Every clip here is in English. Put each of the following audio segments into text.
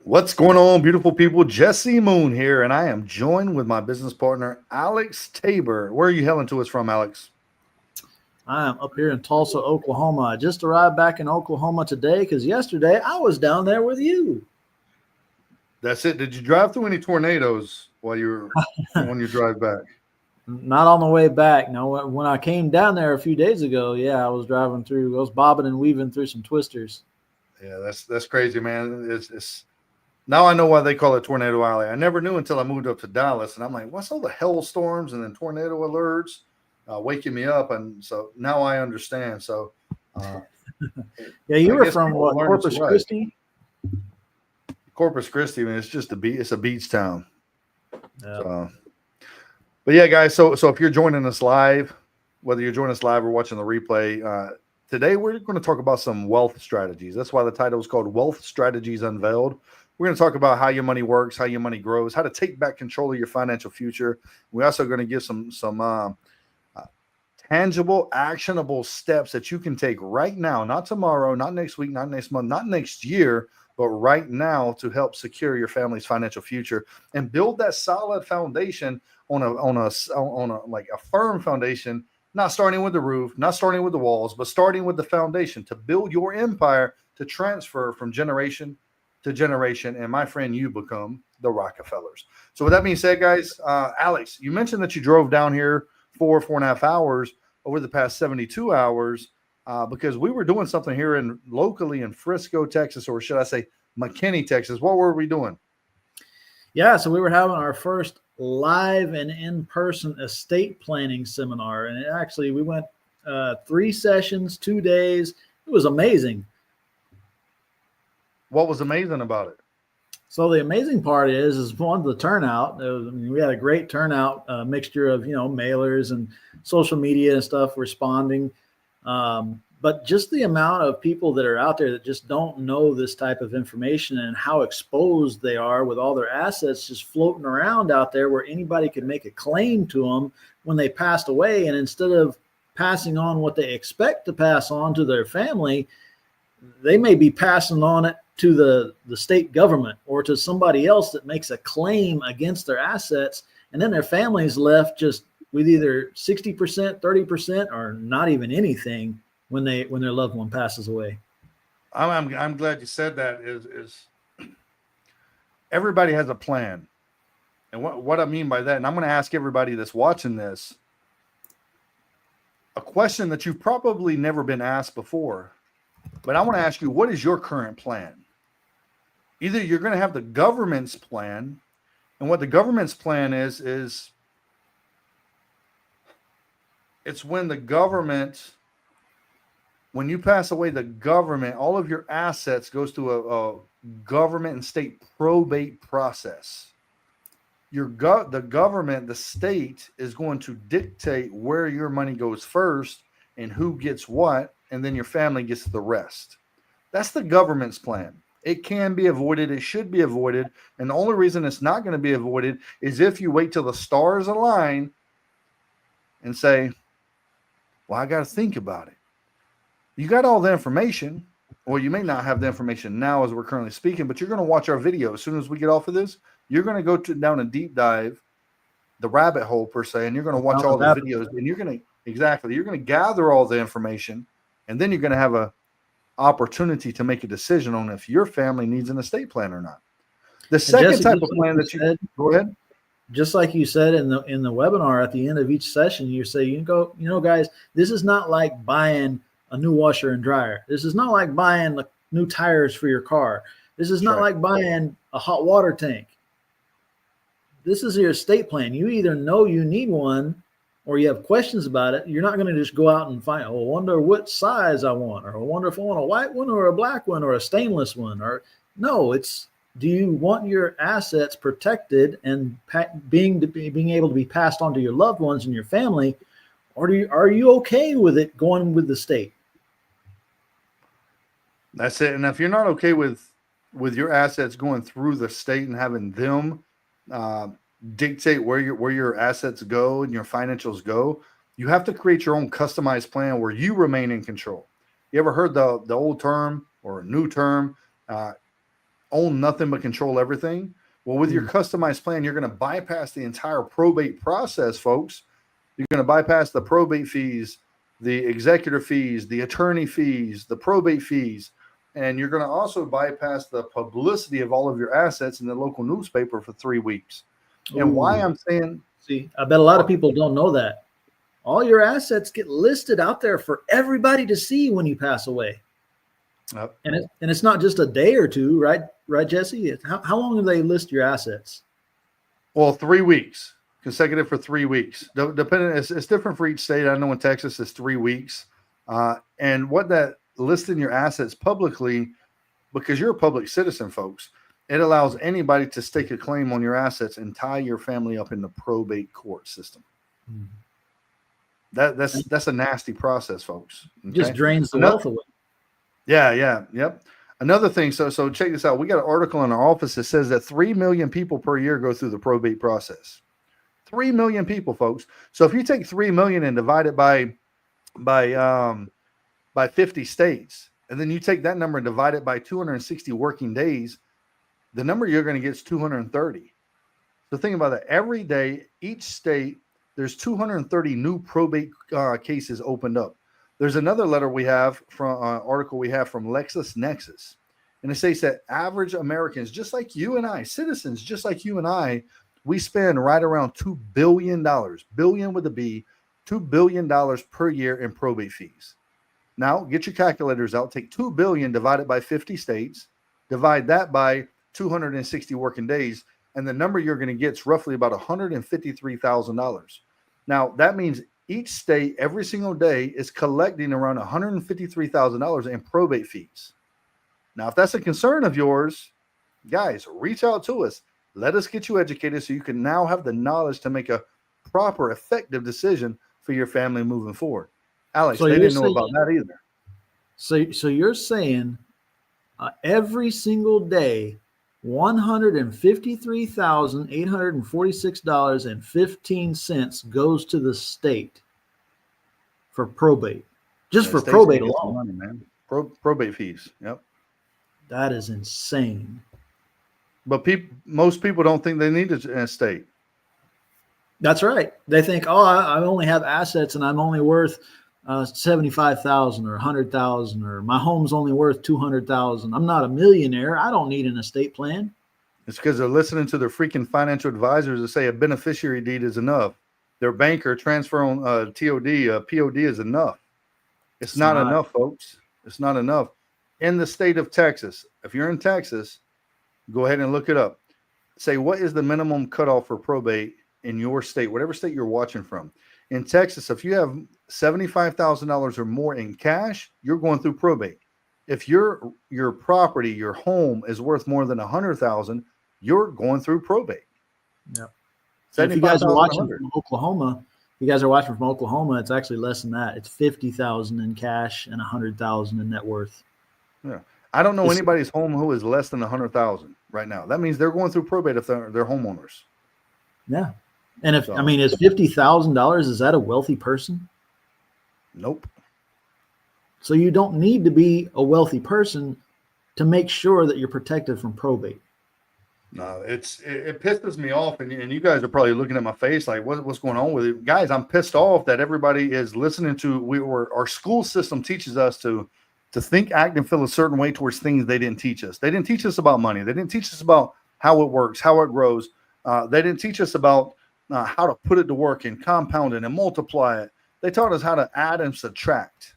What's going on, beautiful people? Jesse Moon here, and I am joined with my business partner, Alex Tabor. Where are you hailing to us from, Alex? I am up here in Tulsa, Oklahoma. I just arrived back in Oklahoma today because yesterday I was down there with you. That's it. Did you drive through any tornadoes while you were when you drive back? Not on the way back. No, when I came down there a few days ago, yeah, I was driving through. I was bobbing and weaving through some twisters. Yeah, that's crazy, man. It's now I know why they call it Tornado Alley. I never knew until I moved up to Dallas, and I'm like, what's all the hailstorms and then tornado alerts waking me up? And so now I understand. So, Yeah, you I were guess from people what, learn Corpus it's right. Christi? Corpus Christi, man, it's just a beach. It's a beach town. Yeah. So, but yeah, guys. So if you're joining us live, whether you're joining us live or watching the replay, today we're going to talk about some wealth strategies. That's why the title is called Wealth Strategies Unveiled. We're going to talk about how your money works, how your money grows, how to take back control of your financial future. We're also going to give some tangible, actionable steps that you can take right now, not tomorrow, not next week, not next month, not next year, but right now to help secure your family's financial future and build that solid foundation on a like a firm foundation, not starting with the roof, not starting with the walls, but starting with the foundation to build your empire to transfer from generation to generation. And my friend, you become the Rockefellers. So with that being said, guys, Alex, you mentioned that you drove down here 4.5 hours over the past 72 hours because we were doing something here locally in Frisco, Texas, or should I say McKinney, Texas. What were we doing? Yeah, so we were having our first live and in-person estate planning seminar. And we went 3 sessions, 2 days. It was amazing. What was amazing about it? So the amazing part is one, the turnout. We had a great turnout, mixture of mailers and social media and stuff responding, but just the amount of people that are out there that just don't know this type of information and how exposed they are with all their assets just floating around out there, where anybody could make a claim to them when they passed away, and instead of passing on what they expect to pass on to their family, they may be passing on it to the state government or to somebody else that makes a claim against their assets, and then their family's left just with either 60%, 30%, or not even anything when their loved one passes away. I'm glad you said that. Is everybody has a plan, and what I mean by that, and I'm going to ask everybody that's watching this a question that you've probably never been asked before, but I want to ask you, what is your current plan? Either you're going to have the government's plan, and what the government's plan is it's when you pass away, the government, all of your assets goes to a government and state probate process. The government, the state, is going to dictate where your money goes first and who gets what, and then your family gets the rest. That's the government's plan. It can be avoided. It should be avoided. And the only reason it's not going to be avoided is if you wait till the stars align and say, well, I got to think about it. You got all the information, or you may not have the information now as we're currently speaking, but you're going to watch our video. As soon as we get off of this, you're going to go down a deep dive, the rabbit hole per se, and you're going to watch all the videos, and you're going to gather all the information, and then you're going to have a opportunity to make a decision on if your family needs an estate plan or not. The second type of plan that you go ahead. Just like you said in the webinar, at the end of each session, you say, guys, this is not like buying a new washer and dryer. This is not like buying new tires for your car. This is not like buying a hot water tank. This is your estate plan. You either know you need one or you have questions about it. You're not going to just go out and find, I wonder what size I want, or I wonder if I want a white one or a black one or a stainless one. Or no, it's, do you want your assets protected and being able to be passed on to your loved ones and your family, or are you okay with it going with the state? That's it. And if you're not okay with your assets going through the state and having them dictate where your assets go and your financials go, you have to create your own customized plan where you remain in control. You ever heard the old term or a new term? own nothing but control everything. Well, with your customized plan, you're going to bypass the entire probate process, folks. You're going to bypass the probate fees, the executor fees, the attorney fees, the probate fees, and you're going to also bypass the publicity of all of your assets in the local newspaper for 3 weeks. And why I'm saying, see, I bet a lot of people don't know that. All your assets get listed out there for everybody to see when you pass away. And it's not just a day or two, right? Right, Jesse? How long do they list your assets? Well, 3 weeks, consecutive for 3 weeks. Depending, it's different for each state. I know in Texas it's 3 weeks. And what that listing your assets publicly, because you're a public citizen, folks, it allows anybody to stake a claim on your assets and tie your family up in the probate court system. That's a nasty process, folks. Okay? Just drains the wealth away. Yep. Another thing, so check this out. We got an article in our office that says that 3 million people per year go through the probate process. 3 million people, folks. So if you take 3 million and divide it by 50 states, and then you take that number and divide it by 260 working days, the number you're going to get is 230. So think about that. Every day, each state, there's 230 new probate cases opened up. There's another letter we have from article we have from LexisNexis, and it says that average Americans, just like you and I, citizens, just like you and I, we spend right around $2 billion, billion with a B, $2 billion per year in probate fees. Now, get your calculators out. Take 2 billion divided by 50 states, divide that by 260 working days, and the number you're going to get is roughly about $153,000. Now, that means each state every single day is collecting around $153,000 in probate fees. Now, if that's a concern of yours, guys, reach out to us. Let us get you educated so you can now have the knowledge to make a proper, effective decision for your family moving forward. Alex, they didn't know about that either. So you're saying every single day, $153,846.15 goes to the state for probate, just for probate alone. Money, man. Probate fees. Yep. That is insane. But most people don't think they need an estate. That's right. They think, oh, I only have assets and I'm only worth 75,000 or 100,000, or my home's only worth 200,000. I'm not a millionaire. I don't need an estate plan. It's because they're listening to their freaking financial advisors that say a beneficiary deed is enough. Their banker transfer on TOD, POD is enough. It's not enough, folks. It's not enough. In the state of Texas, if you're in Texas, go ahead and look it up. Say, what is the minimum cutoff for probate in your state, whatever state you're watching from? In Texas, if you have $75,000 or more in cash, you're going through probate. If your property, your home is worth more than $100,000, you're going through probate. Yep. So if you guys are watching from Oklahoma, it's actually less than that. It's 50,000 in cash and 100,000 in net worth. Yeah. I don't know anybody's home who is less than 100,000 right now. That means they're going through probate if they're homeowners. Yeah. And is $50,000, is that a wealthy person? Nope. So you don't need to be a wealthy person to make sure that you're protected from probate. No, it pisses me off, and you guys are probably looking at my face like, what's going on with it, guys? I'm pissed off that everybody is listening to. Our school system teaches us to think, act, and feel a certain way towards things they didn't teach us. They didn't teach us about money. They didn't teach us about how it works, how it grows. They didn't teach us about how to put it to work and compound it and multiply it. They taught us how to add and subtract.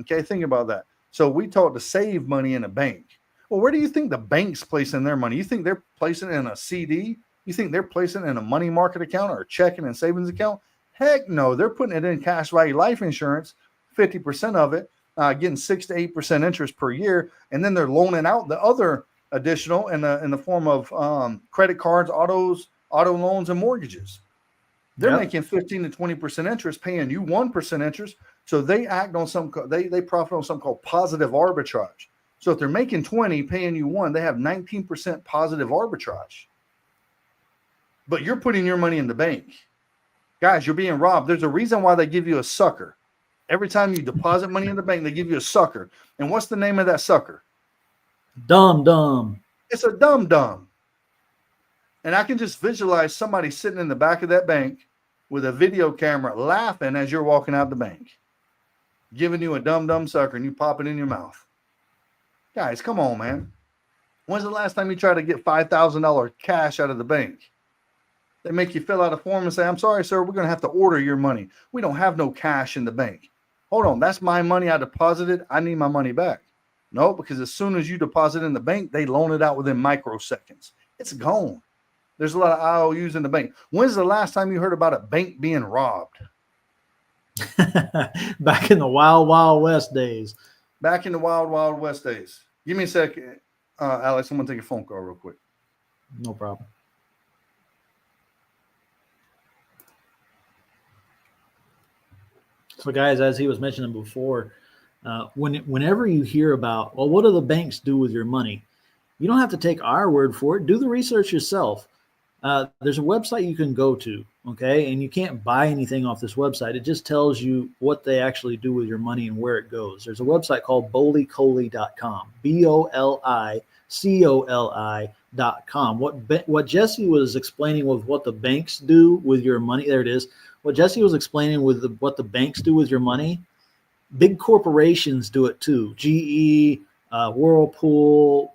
Okay, think about that. So we taught to save money in a bank. Well, where do you think the bank's placing their money? You think they're placing it in a CD? You think they're placing it in a money market account or a checking and savings account? Heck no, they're putting it in cash value life insurance, 50% of it, getting 6 to 8% interest per year, and then they're loaning out the other additional in the form of credit cards, auto loans, and mortgages. They're making 15 to 20% interest, paying you 1% interest. So they act on they profit on something called positive arbitrage. So if they're making 20, paying you 1, they have 19% positive arbitrage. But you're putting your money in the bank. Guys, you're being robbed. There's a reason why they give you a sucker. Every time you deposit money in the bank, they give you a sucker. And what's the name of that sucker? Dumb. It's a dum-dum. And I can just visualize somebody sitting in the back of that bank with a video camera laughing as you're walking out the bank, giving you a dum-dum sucker and you pop it in your mouth. Guys, come on, man. When's the last time you tried to get $5,000 cash out of the bank? They make you fill out a form and say, I'm sorry, sir, we're going to have to order your money. We don't have no cash in the bank. Hold on, that's my money I deposited. I need my money back. No, because as soon as you deposit in the bank, they loan it out within microseconds. It's gone. There's a lot of IOUs in the bank. When's the last time you heard about a bank being robbed? Back in the wild, wild west days. Back in the wild, wild west days. Give me a second, Alex. I'm going to take a phone call real quick. No problem. So, guys, as he was mentioning before, whenever you hear about, well, what do the banks do with your money? You don't have to take our word for it. Do the research yourself. There's a website you can go to, okay? And you can't buy anything off this website. It just tells you what they actually do with your money and where it goes. There's a website called bolicoli.com, BOLICOLI.com. What Jesse was explaining with what the banks do with your money, there it is. What Jesse was explaining with what the banks do with your money, big corporations do it too. GE, Whirlpool,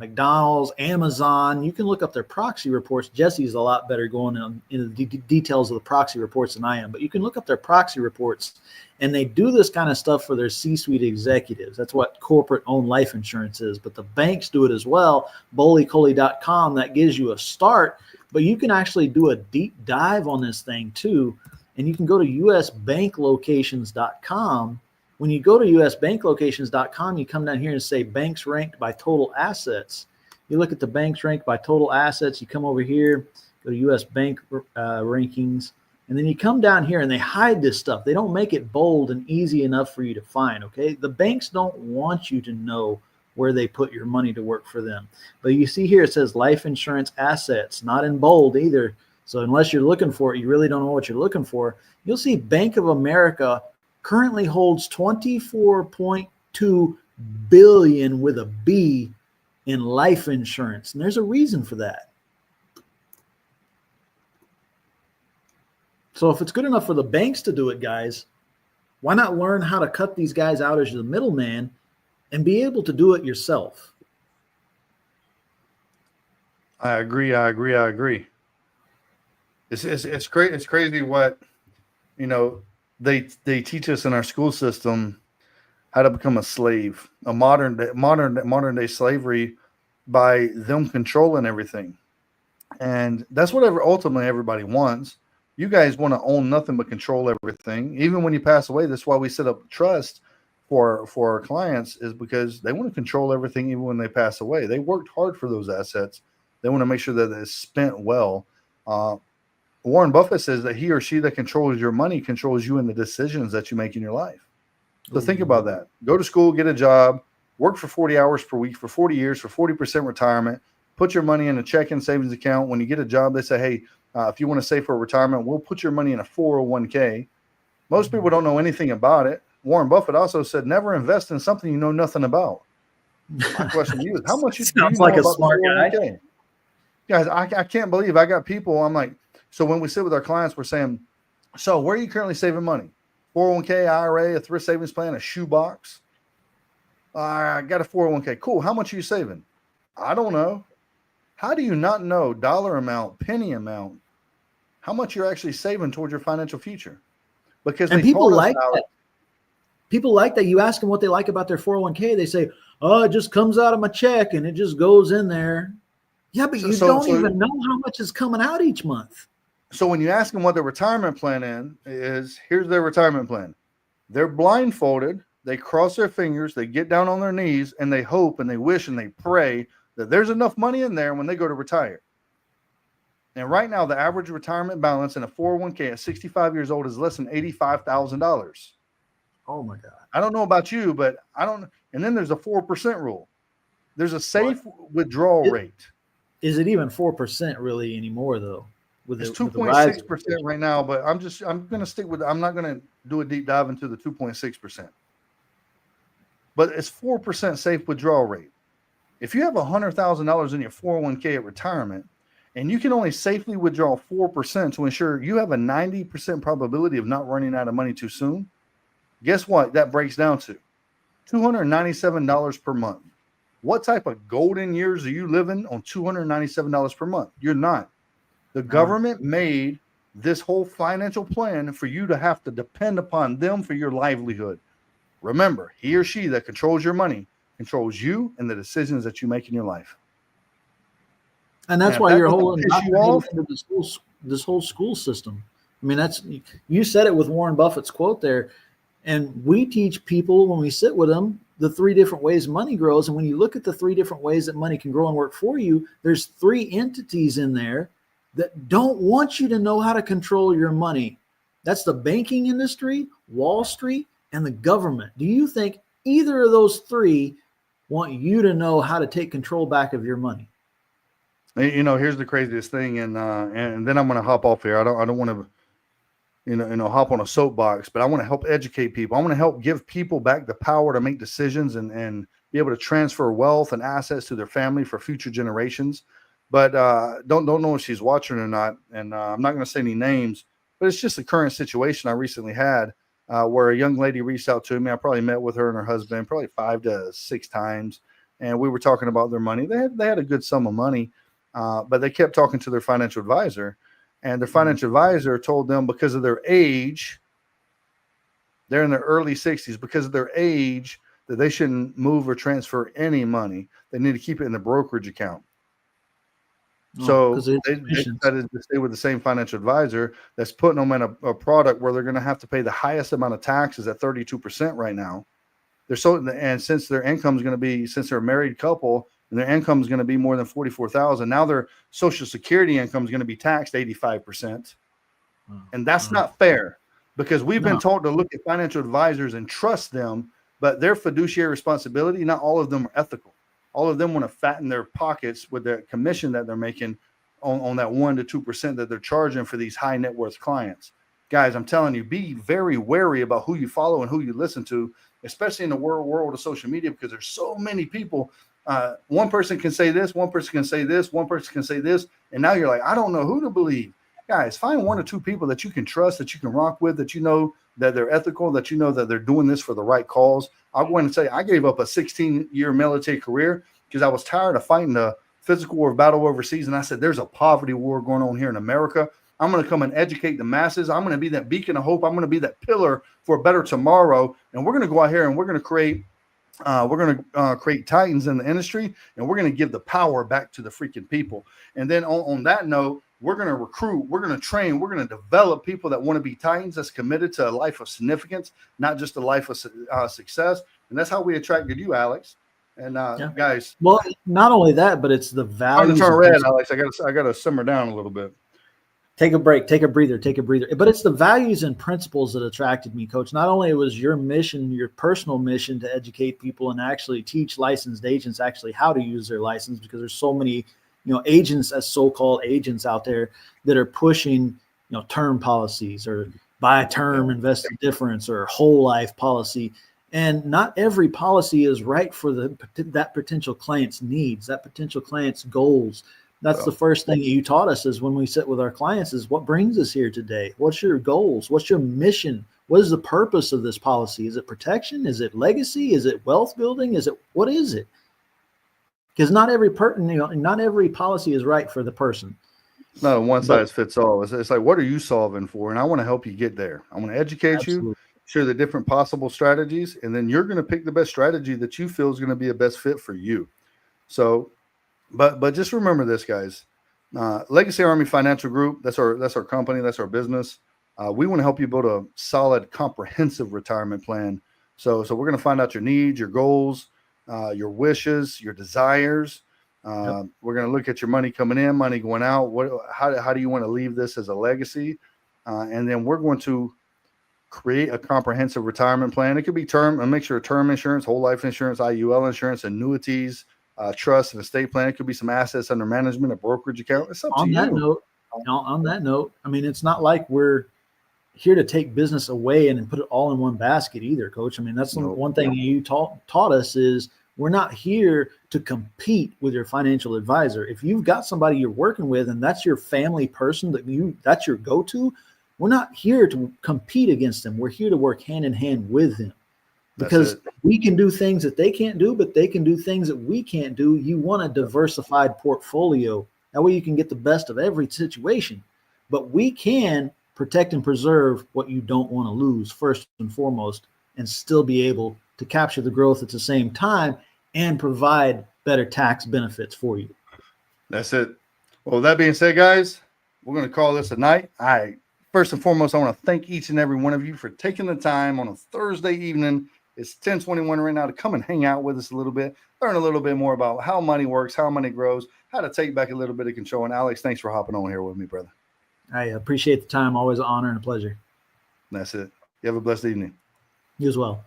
McDonald's, Amazon. You can look up their proxy reports. Jesse's a lot better going into the details of the proxy reports than I am, but you can look up their proxy reports, and they do this kind of stuff for their C-suite executives. That's what corporate-owned life insurance is, but the banks do it as well. Bolicoli.com, that gives you a start, but you can actually do a deep dive on this thing too, and you can go to usbanklocations.com. When you go to usbanklocations.com, you come down here and say banks ranked by total assets. You look at the banks ranked by total assets. You come over here, go to US Bank rankings, and then you come down here and they hide this stuff. They don't make it bold and easy enough for you to find, okay? The banks don't want you to know where they put your money to work for them. But you see here it says life insurance assets, not in bold either. So unless you're looking for it, you really don't know what you're looking for. You'll see Bank of America currently holds 24.2 billion with a B in life insurance. And there's a reason for that. So if it's good enough for the banks to do it, guys, why not learn how to cut these guys out as the middleman and be able to do it yourself? I agree. It's great. It's crazy what, they teach us in our school system how to become a slave, a modern day slavery by them controlling everything. And that's what ultimately everybody wants. You guys want to own nothing but control everything. Even when you pass away, that's why we set up trust for our clients, is because they want to control everything even when they pass away. They worked hard for those assets. They want to make sure that it's spent well. Warren Buffett says that he or she that controls your money controls you in the decisions that you make in your life. So think about that. Go to school, get a job, work for 40 hours per week for 40 years for 40% retirement, put your money in a checking savings account. When you get a job, they say, hey, if you want to save for retirement, we'll put your money in a 401k. Most people don't know anything about it. Warren Buffett also said, never invest in something you know nothing about. My question to you is, how much do you know like about a smart the 401k? guy. Guys, I can't believe I got people. I'm like, so when we sit with our clients, we're saying, so where are you currently saving money? 401k, IRA, a thrift savings plan, a shoebox. I got a 401k. Cool. How much are you saving? I don't know. How do you not know dollar amount, penny amount, how much you're actually saving towards your financial future? Because people like that. People like that. You ask them what they like about their 401k. They say, oh, it just comes out of my check and it just goes in there. Yeah, but you don't even know how much is coming out each month. So when you ask them what their retirement plan is, here's their retirement plan. They're blindfolded. They cross their fingers. They get down on their knees and they hope and they wish and they pray that there's enough money in there when they go to retire. And right now, the average retirement balance in a 401k at 65 years old is less than $85,000. Oh my God. I don't know about you, but I don't. And then there's a 4% rule. There's a safe withdrawal rate. Is it even 4% really anymore though? It's 2.6% right now, but I'm going to stick with, I'm not going to do a deep dive into the 2.6%. But it's 4% safe withdrawal rate. If you have $100,000 in your 401k at retirement, and you can only safely withdraw 4% to ensure you have a 90% probability of not running out of money too soon, guess what? That breaks down to $297 per month. What type of golden years are you living on $297 per month? You're not. The government made this whole financial plan for you to have to depend upon them for your livelihood. Remember, he or she that controls your money controls you and the decisions that you make in your life. And that's why your whole indoctrinated into this whole school system. I mean, you said it with Warren Buffett's quote there. And we teach people when we sit with them the 3 different ways money grows. And when you look at the 3 different ways that money can grow and work for you, there's 3 entities in there that don't want you to know how to control your money. That's the banking industry, Wall Street, and the government. Do you think either of those 3 want you to know how to take control back of your money? You know, here's the craziest thing, and then I'm going to hop off here. I don't want to, hop on a soapbox, but I want to help educate people. I want to help give people back the power to make decisions and be able to transfer wealth and assets to their family for future generations. But don't know if she's watching or not, and I'm not going to say any names, but it's just a current situation I recently had where a young lady reached out to me. I probably met with her and her husband probably 5 to 6 times, and we were talking about their money. They had a good sum of money. But they kept talking to their financial advisor, and their financial advisor told them because of their age, they're in their early 60s, because of their age, that they shouldn't move or transfer any money. They need to keep it in the brokerage account. So they decided to stay with the same financial advisor that's putting them in a product where they're going to have to pay the highest amount of taxes at 32% right now. And since their income is going to be, since they're a married couple, and their income is going to be more than $44,000. Now their Social Security income is going to be taxed 85%. And that's not fair, because we've been taught to look at financial advisors and trust them, but their fiduciary responsibility, not all of them are ethical. All of them want to fatten their pockets with their commission that they're making on that 1% to 2% that they're charging for these high net worth clients. Guys, I'm telling you, be very wary about who you follow and who you listen to, especially in the world of social media, because there's so many people. One person can say this, one person can say this, one person can say this, and now you're like, I don't know who to believe. Guys, find 1 or 2 people that you can trust, that you can rock with, that you know that they're ethical, that you know that they're doing this for the right cause. I'll go ahead and say I gave up a 16-year military career because I was tired of fighting the physical war battle overseas, and I said, there's a poverty war going on here in America. I'm going to come and educate the masses. I'm going to be that beacon of hope. I'm going to be that pillar for a better tomorrow, and we're going to go out here and we're going to create titans in the industry, and we're going to give the power back to the freaking people. And then on that note, we're going to recruit, we're going to train, we're going to develop people that want to be titans, that's committed to a life of significance, not just a life of success. And that's how we attracted you, Alex. And guys, well, not only that, but it's the values. Turn red, Alex. I got to simmer down a little bit. Take a break, take a breather. But it's the values and principles that attracted me, Coach. Not only was your mission, your personal mission, to educate people and actually teach licensed agents actually how to use their license, because there's so many, agents as so-called agents out there that are pushing, term policies or buy term, invest in difference, or whole life policy. And not every policy is right for that potential client's needs, that potential client's goals. That's the first thing that you taught us, is when we sit with our clients, is what brings us here today? What's your goals? What's your mission? What is the purpose of this policy? Is it protection? Is it legacy? Is it wealth building? What is it? Because not every policy is right for the person. It's not a one size fits all. It's like, what are you solving for? And I want to help you get there. I want to educate you, share the different possible strategies, and then you're going to pick the best strategy that you feel is going to be a best fit for you. So, but just remember this, guys. Legacy Army Financial Group, that's our company, that's our business. We want to help you build a solid, comprehensive retirement plan. So we're going to find out your needs, your goals, your wishes, your desires. We're going to look at your money coming in, money going out. How do you want to leave this as a legacy? And then we're going to create a comprehensive retirement plan. It could be a mixture of term insurance, whole life insurance, IUL insurance, annuities, trust, and estate plan. It could be some assets under management, a brokerage account. It's up to you. On that note, I mean, it's not like we're here to take business away and put it all in one basket either, Coach. I mean, that's one thing you taught us, is We're not here to compete with your financial advisor. If you've got somebody you're working with and that's your family person that's your go-to, we're not here to compete against them. We're here to work hand in hand with them. Because we can do things that they can't do, but they can do things that we can't do. You want a diversified portfolio. That way you can get the best of every situation. But we can protect and preserve what you don't want to lose first and foremost, and still be able to capture the growth at the same time and provide better tax benefits for you. That's it. Well, with that being said, guys, we're going to call this a night. First and foremost, I want to thank each and every one of you for taking the time on a Thursday evening. It's 10:21 right now to come and hang out with us a little bit, learn a little bit more about how money works, how money grows, how to take back a little bit of control. And Alex, thanks for hopping on here with me, brother. I appreciate the time. Always an honor and a pleasure. That's it. You have a blessed evening. You as well.